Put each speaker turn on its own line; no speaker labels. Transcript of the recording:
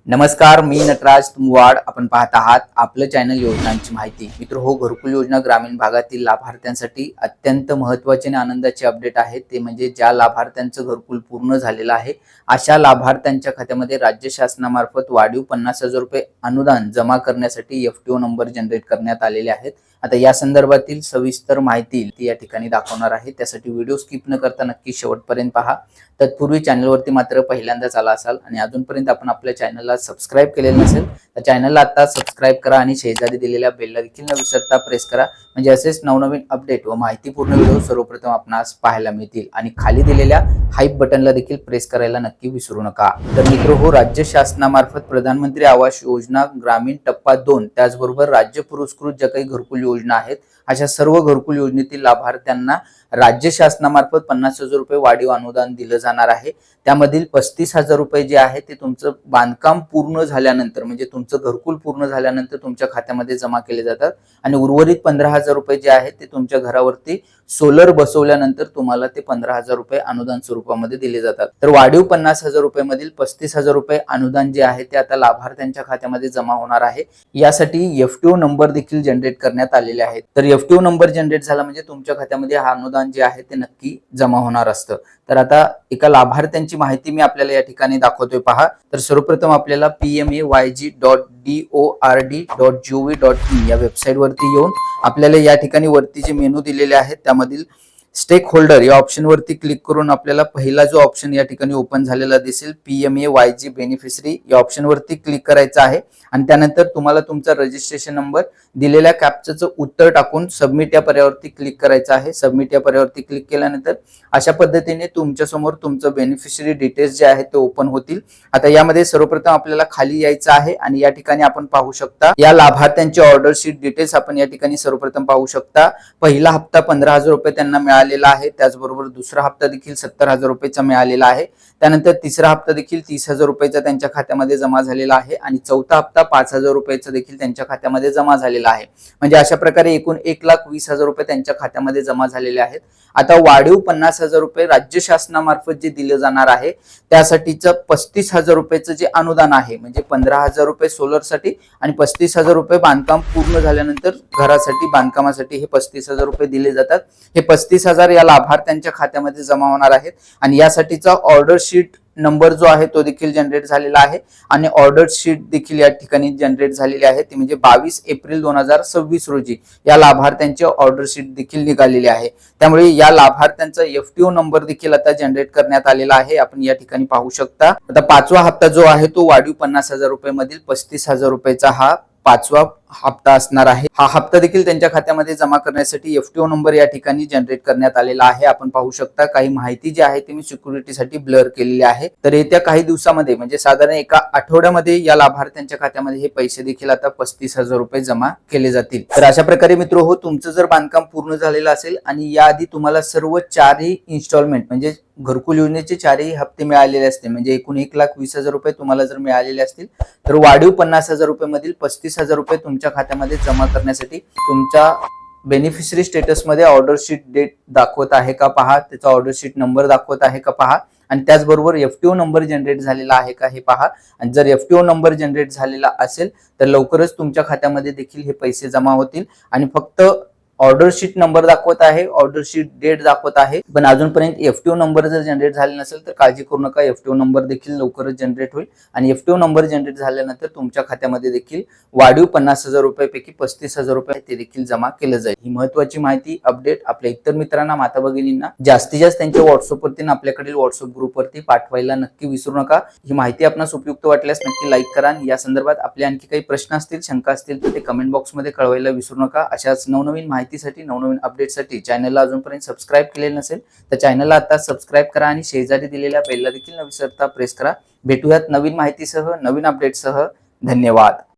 नमस्कार, मी नटराज तुमवाड. आपण पाहत आहात आपलं चॅनल योजनांची माहिती. मित्र हो, घरकुल योजना ग्रामीण भागातील लाभार्थ्यांसाठी अत्यंत महत्त्वाचे आणि आनंदाचे अपडेट आहेत. ते म्हणजे ज्या लाभार्थ्यांचं घरकुल पूर्ण झालेलं आहे अशा लाभार्थ्यांच्या खात्यामध्ये राज्य शासनामार्फत वाढीव 50,000 रुपये अनुदान जमा करण्यासाठी FTO नंबर जनरेट करण्यात आलेले आहेत. आता या संदर्भातील सविस्तर माहिती ती या ठिकाणी दाखवणार आहे. त्यासाठी व्हिडिओ स्किप न करता नक्की शेवटपर्यंत पहा. तत्पूर्वी चॅनलवरती मात्र पहिल्यांदाच आला असाल आणि अजूनपर्यंत आपण आपल्या चॅनलला सबस्क्राईब केलेलं नसेल तर चॅनलला आता सबस्क्राईब करा आणि शेजारी दिलेल्या बेलला देखील न विसरता प्रेस करा, म्हणजे असेच नवनवीन अपडेट व माहितीपूर्ण व्हिडिओ सर्वप्रथम आपणास पाहायला मिळतील. आणि खाली दिलेल्या हाईप बटनला देखील प्रेस करायला नक्की विसरू नका. तर मित्र हो, राज्य शासनामार्फत प्रधानमंत्री आवास योजना ग्रामीण टप्पा 2 त्याचबरोबर राज्य पुरस्कृत ज्या काही घरकुल योजना आहेत अशा सर्व घरकुल योजनेतील लाभार्थ्यांना राज्य शासनामार्फत 50,000 रुपये वाढीव अनुदान दिलं जाणार आहे. त्यामधील 35,000 रुपये जे आहे ते तुमचं बांधकाम पूर्ण झाल्यानंतर, म्हणजे तुमचं घरकुल पूर्ण झाल्यानंतर तुमच्या खात्यामध्ये जमा केले जातात आणि उर्वरित 15,000 रुपये जे आहेत ते तुमच्या घरावरती सोलर बसवल्यानंतर तुम्हाला ते 15,000 रुपये अनुदान स्वरूपामध्ये दिले जातात. तर वाढीव 50,000 रुपये मधील 35,000 रुपये अनुदान जे आहे ते आता लाभार्थ्यांच्या खात्यामध्ये जमा होणार आहे. यासाठी FTO नंबर देखील जनरेट करण्यात आलेले आहेत. तर FTO नंबर जनरेट झाला म्हणजे तुमच्या खात्यामध्ये हा अनुदान जे आहे ते नक्की जमा होणार असतं. तर आता एका लाभार्थ्यांची माहिती मी आपल्याला या ठिकाणी दाखवतोय, पहा. तर सर्वप्रथम आपल्याला pmayg.dord.gov.in या वेबसाईट वरती येऊन आपल्याला या ठिकाणी वरती जे मेनू दिलेले आहेत त्यामधील स्टेक होल्डर या ऑप्शन वरती क्लिक करून आपल्याला पहिला जो ऑप्शन या ठिकाणी ओपन झालेला दिसेल PMAYG बेनिफिशरी या ऑप्शन वरती क्लिक करायचं आहे. आणि त्यानंतर तुम्हाला तुमचा रजिस्ट्रेशन नंबर दिलेल्या कॅप्चाचं उत्तर टाकून सबमिट या पर्यावरती क्लिक करायचं आहे. सबमिट या पर्यावरती क्लिक केल्यानंतर अशा पद्धतीने तुमच्या समोर तुमचं बेनिफिशरी डिटेल्स जे आहेत ते ओपन होतील. आता यामध्ये सर्वप्रथम आपल्याला खाली यायचं आहे आणि या ठिकाणी आपण पाहू शकता या लाभार्थ्यांची ऑर्डर शीट डिटेल्स आपण या ठिकाणी सर्वप्रथम पाहू शकता. पहिला हप्ता 15,000 रुपये त्यांना मिळालेला आहे. त्याचबरोबर दुसरा हप्ता देखील 70,000 रुपयेचा मिळालेला आहे. त्यानंतर तिसरा हप्ता देखील 30,000 रुपयेचा त्यांच्या खात्यामध्ये जमा झालेला आहे आणि चौथा हप्ता 5,000 रुपयेचा देखील त्यांच्या खात्यामध्ये जमा झालेला आहे. म्हणजे अशा प्रकारे एकूण 1,20,000 रुपये त्यांच्या खात्यामध्ये जमा झालेले आहेत. आता वाढीव 50,000 रुपये राज्य शासनामार्फत जे दिले जाणार आहे त्यासाठीचं 35,000 रुपयेचं जे अनुदान आहे, म्हणजे 15,000 रुपये सोलरसाठी आणि 35,000 रुपये बांधकाम पूर्ण झाल्यानंतर घरासाठी बांधकामासाठी हे 35,000 रुपये दिले जातात. हे 35,000 या लाभार्थ्यांच्या खात्यामध्ये जमा होणार आहेत आणि यासाठीचा ऑर्डर शीट नंबर जो आहे तो देखील जनरेट झालेला आहे आणि ऑर्डर शीट देखील या ठिकाणी जनरेट झालेली आहे. ती म्हणजे 22 एप्रिल 2026 रोजी या लाभार्थ्यांची ऑर्डर शीट देखील निघालेली आहे. त्यामुळे या लाभार्थ्यांचा FTO नंबर देखील आता जनरेट करण्यात आलेला आहे. आपण या ठिकाणी पाहू शकता. आता पाचवा हप्ता जो आहे तो वाढीव 50,000 रुपये मधील 35,000 रुपयेचा हा पाचवा हप्ता असणार आहे. हा हप्ता देखील त्यांच्या खात्यामध्ये जमा करण्यासाठी FTO नंबर या ठिकाणी जनरेट करण्यात आलेला आहे. आपण पाहू शकता काही माहिती जी आहे ती मी सिक्युरिटीसाठी ब्लर केलेली आहे. तर येत्या काही दिवसामध्ये म्हणजे साधारण एका आठवड्यामध्ये या लाभार्थ्यांच्या खात्यामध्ये हे पैसे देखील आता 35,000 रुपये जमा केले जातील. तर अशा प्रकारे मित्र हो, तुमचं जर बांधकाम पूर्ण झालेलं असेल आणि याआधी तुम्हाला सर्व चारही इन्स्टॉलमेंट म्हणजे घरकुल योजनेचे चारही हप्ते मिळालेले असतील, म्हणजे एकूण 1,20,000 रुपये तुम्हाला जर मिळालेले असतील तर वाढीव 50,000 रुपये मधील 35,000 रुपये तुमच्या खात्यामध्ये जमा करण्यासाठी तुमच्या बेनिफिशरी स्टेटस मध्ये ऑर्डर शीट डेट दाखवत आहे का पहा, त्याचा ऑर्डर शीट नंबर दाखवत आहे का पहा आणि त्याचबरोबर FTO नंबर जनरेट झालेला आहे का हे पहा. आणि जर FTO नंबर जनरेट झालेला असेल तर लवकरच तुमच्या खात्यामध्ये देखील हे पैसे जमा होतील. आणि फक्त ऑर्डर शीट नंबर दाखवत आहे, ऑर्डर शीट डेट दाखवत आहे, पण अजूनपर्यंत FTO नंबर जर जनरेट झाले नसेल तर काळजी करू नका, FTO नंबर देखील लवकरच जनरेट होईल आणि FTO नंबर जनरेट झाल्यानंतर तुमच्या खात्यामध्ये देखील वाढीव 50,000 रुपयापैकी 35,000 रुपये ते देखील जमा केलं जाईल. ही महत्वाची माहिती अपडेट आपल्या इतर मित्रांना, माता भगिनींना जास्तीत जास्त त्यांच्या व्हॉट्सअपवरती आपल्याकडील व्हॉट्सअप ग्रुपवरती पाठवायला नक्की विसरू नका. ही माहिती आपणास उपयुक्त वाटल्यास नक्की लाईक करा आणि या संदर्भात आपले आणखी काही प्रश्न असतील, शंका असतील तर ते कमेंट बॉक्समध्ये कळवायला विसरू नका. अशाच नवनवीन माहितीसाठी, नवनवीन अपडेटसाठी चॅनलला अजूनपर्यंत सबस्क्राईब केलेलं नसेल तर चॅनलला आता सबस्क्राईब करा आणि शेजारी दिलेल्या बेलला देखील न विसरता प्रेस करा. भेटूयात नवीन माहितीसह, नवीन अपडेटसह. धन्यवाद.